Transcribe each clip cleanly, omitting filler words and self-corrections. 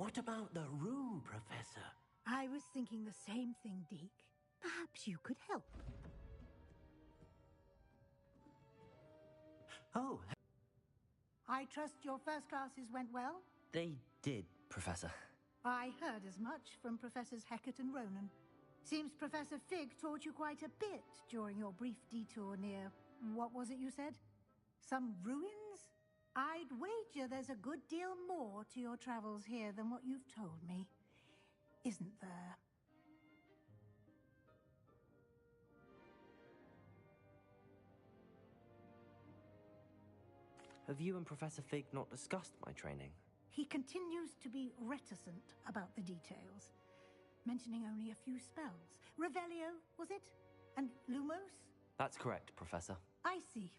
What about the room, Professor? I was thinking the same thing, Deke. Perhaps you could help. Oh. I trust your first classes went well? They did, Professor. I heard as much from Professors Hecat and Ronan. Seems Professor Fig taught you quite a bit during your brief detour near... what was it you said? Some ruins? I'd wager there's a good deal more to your travels here than what you've told me. Isn't there? Have you and Professor Fig not discussed my training? He continues to be reticent about the details, mentioning only a few spells. Revelio, was it? And Lumos? That's correct, Professor. I see.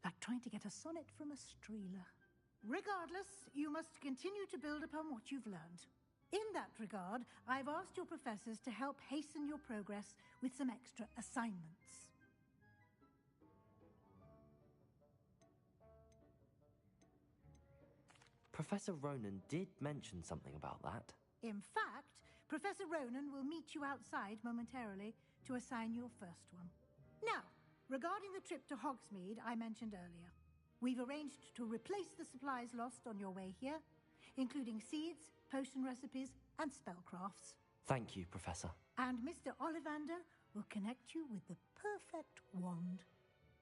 Like trying to get a sonnet from a streeler. Regardless, you must continue to build upon what you've learned. In that regard, I've asked your professors to help hasten your progress with some extra assignments. Professor Ronan did mention something about that. In fact, Professor Ronan will meet you outside momentarily to assign your first one. Now, regarding the trip to Hogsmeade I mentioned earlier, we've arranged to replace the supplies lost on your way here, including seeds, potion recipes, and spellcrafts. Thank you, Professor. And Mr. Ollivander will connect you with the perfect wand.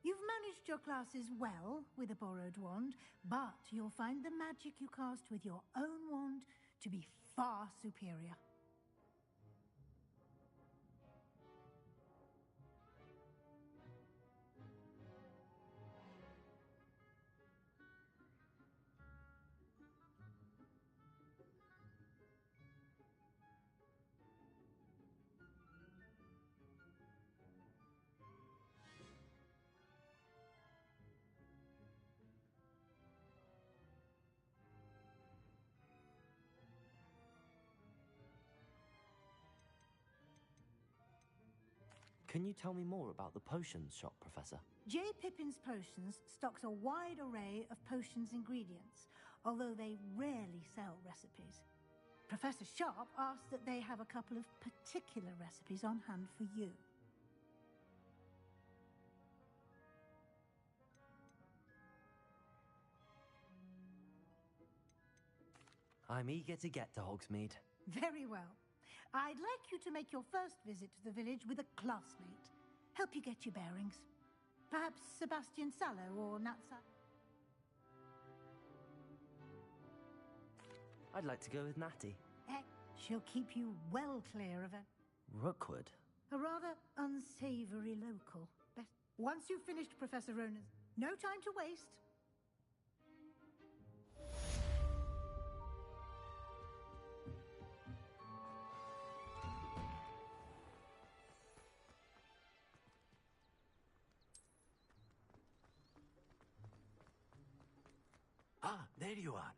You've managed your classes well with a borrowed wand, but you'll find the magic you cast with your own wand to be far superior. Can you tell me more about the potions shop, Professor? J. Pippin's Potions stocks a wide array of potions ingredients, although they rarely sell recipes. Professor Sharp asked that they have a couple of particular recipes on hand for you. I'm eager to get to Hogsmeade. Very well. I'd like you to make your first visit to the village with a classmate. Help you get your bearings. Perhaps Sebastian Sallow or Natsa. I'd like to go with Natty. She'll keep you well clear of it. Rookwood? A rather unsavory local. Once you've finished Professor Ronan's... No time to waste. Ah, there you are.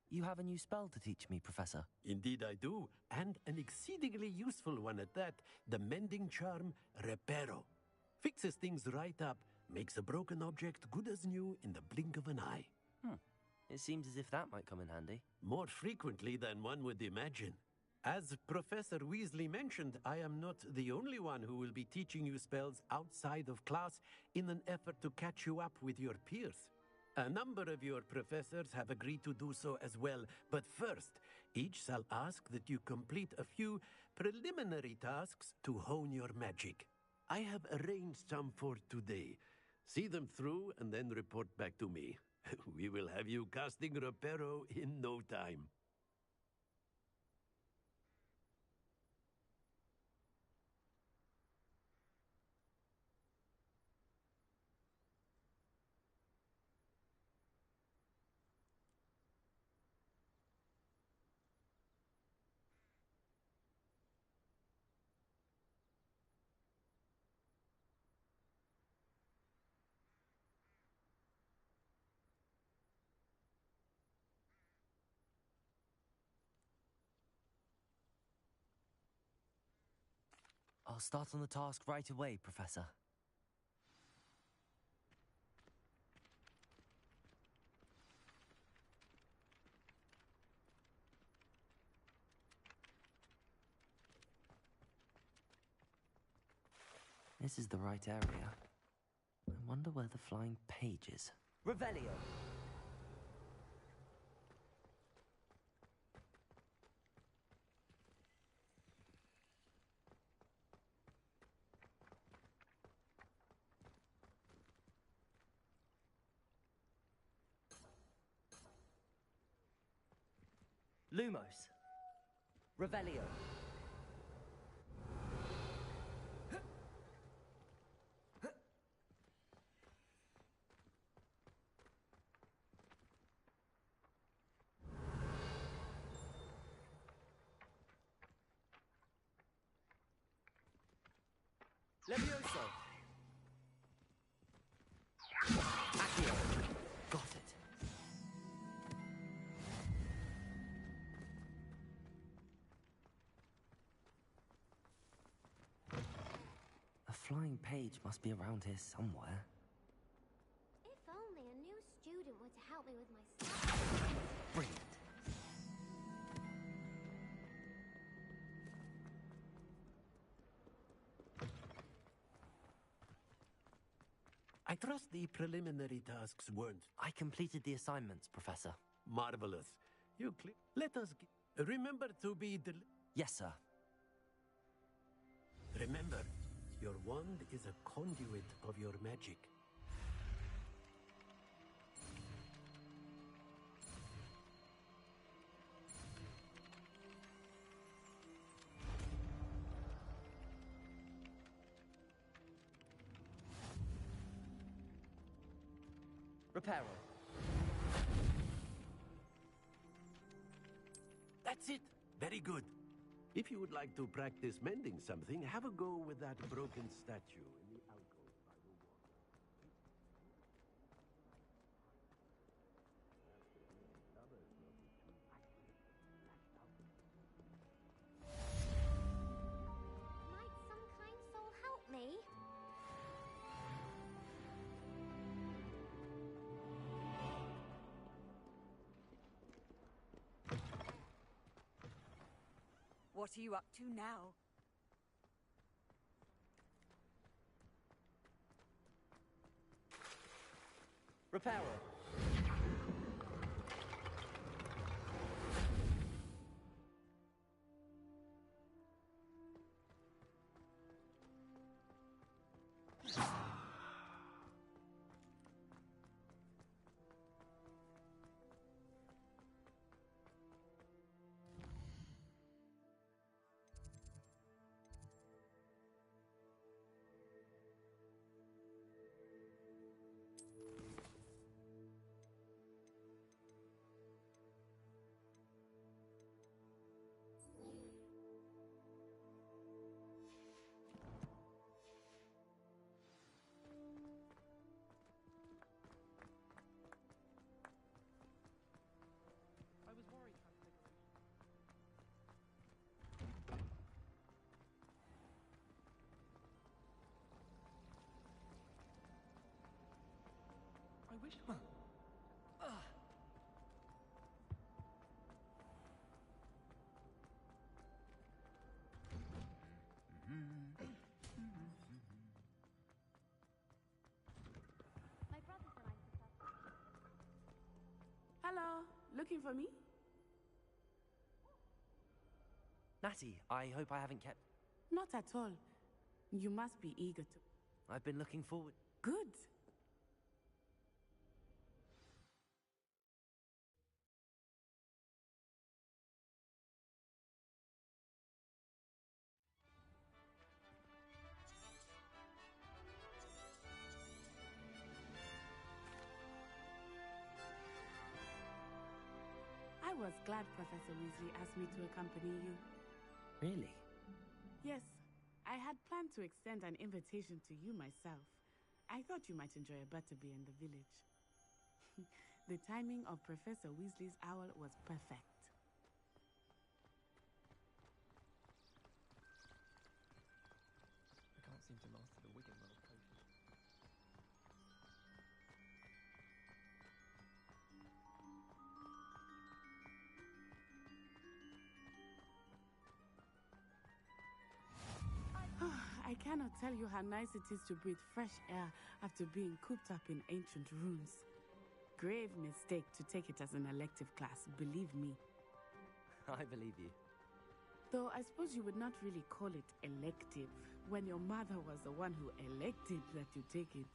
You have a new spell to teach me, Professor. Indeed I do, and an exceedingly useful one at that. The mending charm, Reparo. Fixes things right up, makes a broken object good as new in the blink of an eye. It seems as if that might come in handy. More frequently than one would imagine. As Professor Weasley mentioned, I am not the only one who will be teaching you spells outside of class in an effort to catch you up with your peers. A number of your professors have agreed to do so as well, but first, each shall ask that you complete a few preliminary tasks to hone your magic. I have arranged some for today. See them through and then report back to me. We will have you casting Reparo in no time. I'll start on the task right away, Professor. This is the right area. I wonder where the flying page is. Revelio! Lumos. Revelio. Levioso. Accio. Got it. A flying page must be around here somewhere. If only a new student were to help me with my stuff. Brilliant. I trust the preliminary tasks weren't I completed the assignments, Professor. marvelous. Let us remember to be Yes, sir. Remember, your wand is a conduit of your magic. Reparo. That's it. Very good. If you would like to practice mending something, have a go with that broken statue in the alcove by the water. Might some kind soul help me? What are you up to now? Reparo. I wish. My brother said I'm supposed. Hello, looking for me? Natty, I hope I haven't kept... Not at all. You must be eager to. I've been looking forward... Good. I was glad Professor Weasley asked me to accompany you. Really? Yes, I had planned to extend an invitation to you myself. I thought you might enjoy a butterbeer in the village. The timing of Professor Weasley's owl was perfect. I can't seem to master the Wiggenweld potion. I can't cannot tell you how nice it is to breathe fresh air after being cooped up in ancient rooms. Grave mistake to take it as an elective class, believe me. I believe you. Though I suppose you would not really call it elective when your mother was the one who elected that you take it.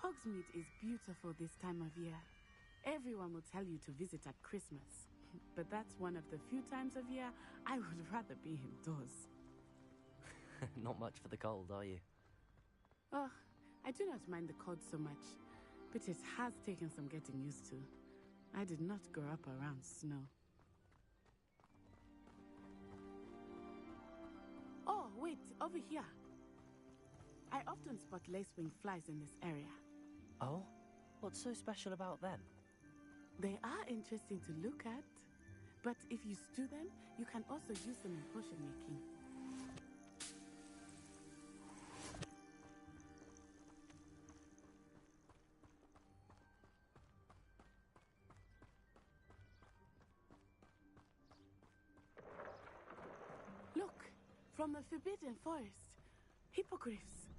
Hogsmeade is beautiful this time of year. Everyone will tell you to visit at Christmas. But that's one of the few times of year I would rather be indoors. Not much for the cold, are you? Oh, I do not mind the cold so much, but it has taken some getting used to. I did not grow up around snow. Oh, wait, over here. I often spot lacewing flies in this area. Oh? What's so special about them? They are interesting to look at, but if you stew them, you can also use them in potion making. Look, from the Forbidden Forest, hippogriffs.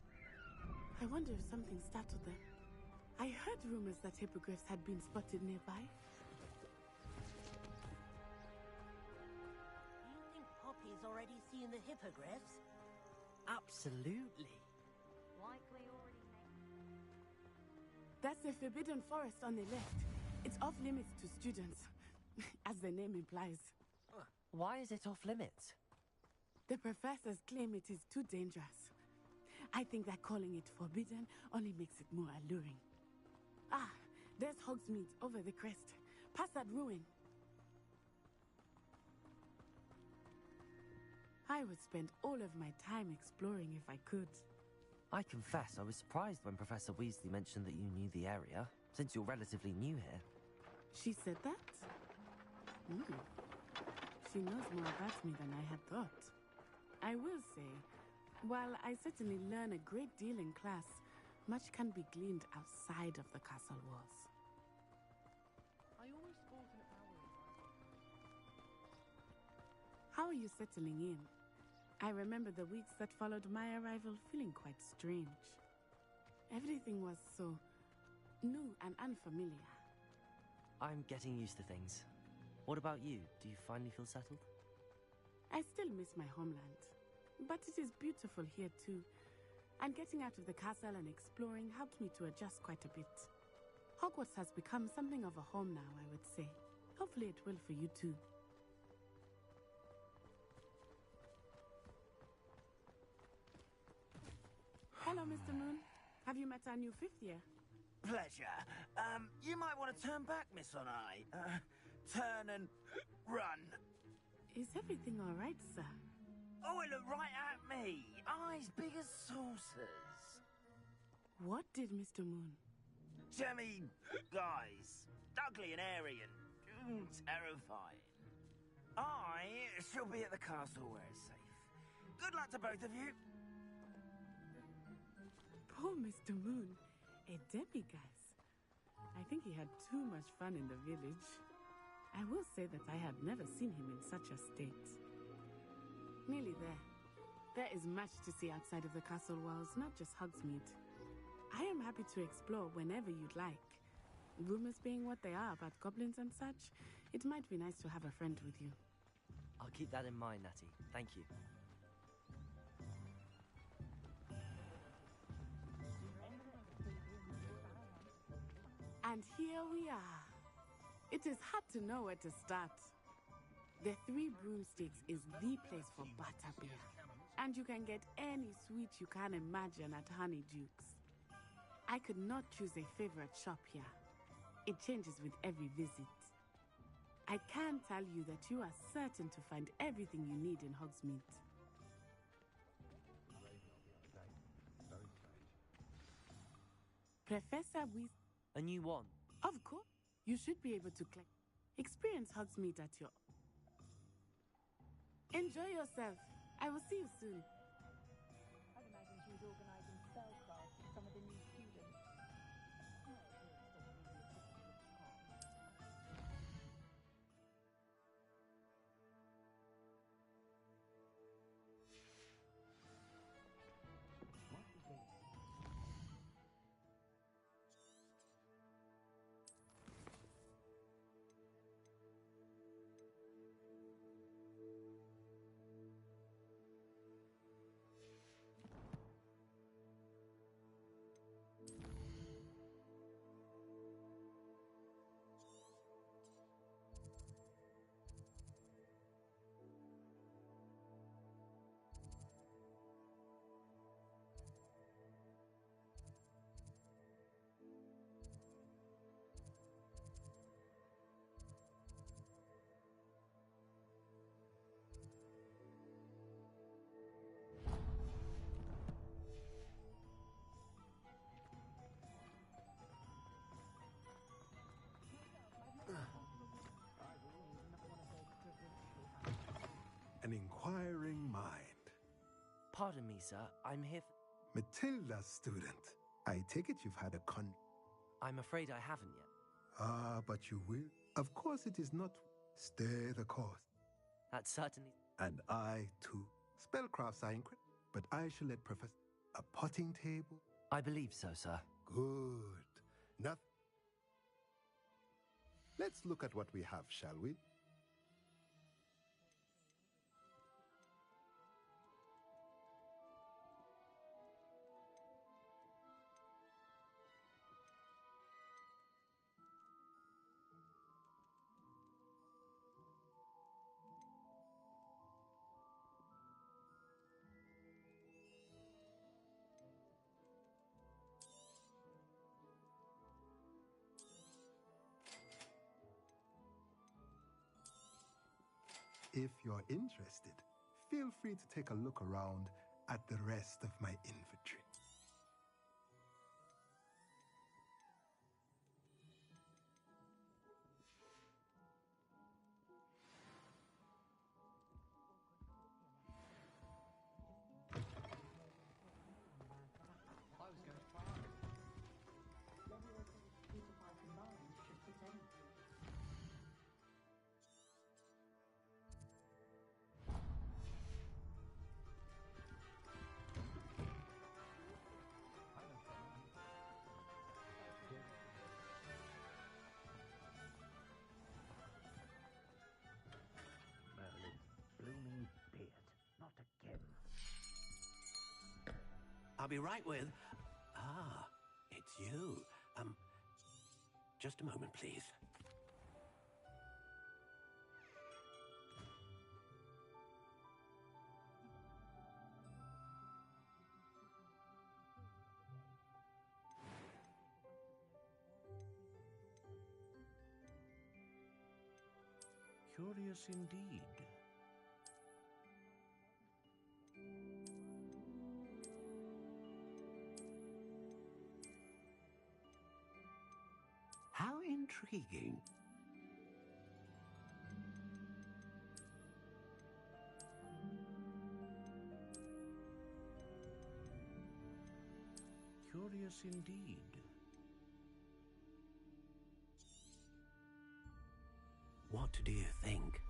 I wonder if something startled them. I heard rumors that hippogriffs had been spotted nearby. Do you think Poppy's already seen the hippogriffs? Absolutely. Likely already made. That's the Forbidden Forest on the left. It's off limits to students, as the name implies. Why is it off limits? The professors claim it is too dangerous. I think that calling it forbidden only makes it more alluring. Ah, there's Hogsmeade over the crest. Past that ruin. I would spend all of my time exploring if I could. I confess I was surprised when Professor Weasley mentioned that you knew the area, since you're relatively new here. She said that? She knows more about me than I had thought. I will say, while I certainly learn a great deal in class, much can be gleaned outside of the castle walls. I almost bought an hour in How are you settling in? I remember the weeks that followed my arrival feeling quite strange. Everything was so new and unfamiliar. I'm getting used to things. What about you? Do you finally feel settled? I still miss my homeland, but it is beautiful here too. And getting out of the castle and exploring helped me to adjust quite a bit. Hogwarts has become something of a home now, I would say. Hopefully it will for you too. Hello, Mr. Moon. Have you met our new fifth year? Pleasure. You might want to turn back, Miss Onai. Turn and run. Is everything all right, sir? Oh, it looked right at me. Eyes big as saucers. What did Mr. Moon? Jemmy, guys. Ugly and airy and terrifying. I shall be at the castle where it's safe. Good luck to both of you. Poor Mr. Moon, a demiguise. I think he had too much fun in the village. I will say that I have never seen him in such a state. Nearly there. There is much to see outside of the castle walls, not just Hogsmeade. I am happy to explore whenever you'd like. Rumors being what they are about goblins and such, it might be nice to have a friend with you. I'll keep that in mind, Natty. Thank you. And here we are. It is hard to know where to start. The Three Broomsticks is the place for butterbeer. And you can get any sweet you can imagine at Honeydukes. I could not choose a favorite shop here. It changes with every visit. I can tell you that you are certain to find everything you need in Hogsmeade. Professor Weasley. A new one. Of course. You should be able to experience Hogsmeade at your... Enjoy yourself. I will see you soon. I'd imagine she was organising spell class for some of the new students. an inquiring mind. Pardon me, sir. I'm here for... Matilda's student. I take it you've had a I'm afraid I haven't yet. but you will. Of course it is not. Stay the course. That's certainly... And I, too. Spellcrafts are incredible, but I shall let Professor... A potting table? I believe so, sir. Good. Now, let's look at what we have, shall we? If you're interested, feel free to take a look around at the rest of my inventory. I'll be right with... Ah, it's you. Just a moment, please. Curious indeed. How intriguing. Curious indeed. What do you think?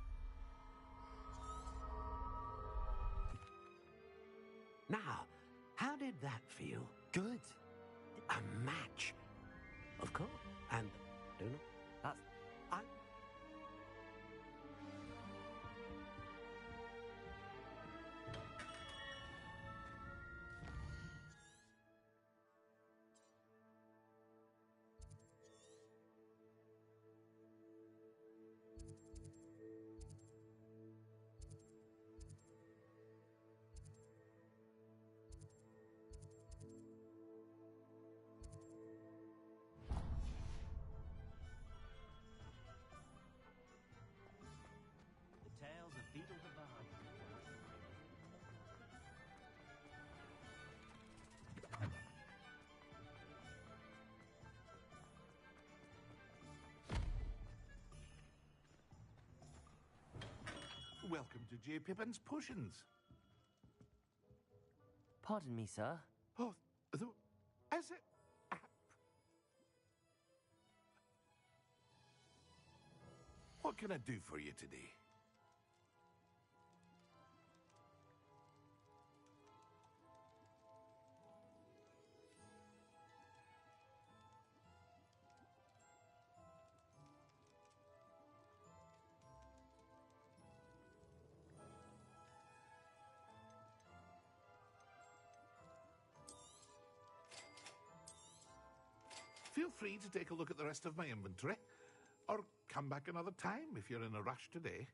Now, how did that feel? Good. A match. Of course. And, don't know. That's... Tales of Beetle the Bard. Welcome to J. Pippin's Potions. Pardon me, sir. Oh, is it? What can I do for you today? Feel free to take a look at the rest of my inventory, or come back another time if you're in a rush today.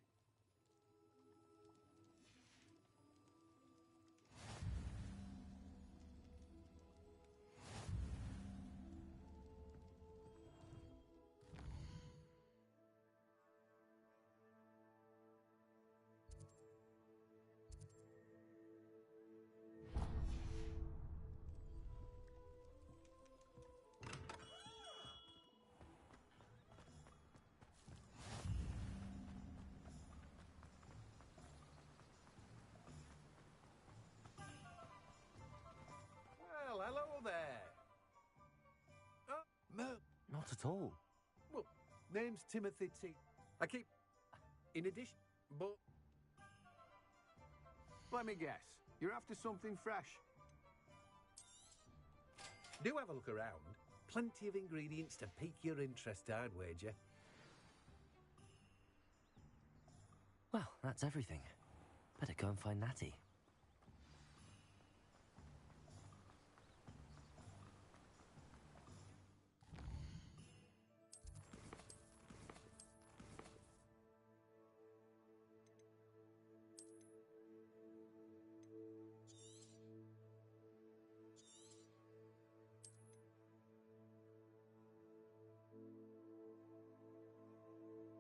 at all. Well, name's Timothy T. I keep... In addition... But... Let me guess. You're after something fresh. Do have a look around. Plenty of ingredients to pique your interest, I'd wager. Well, that's everything. Better go and find Natty.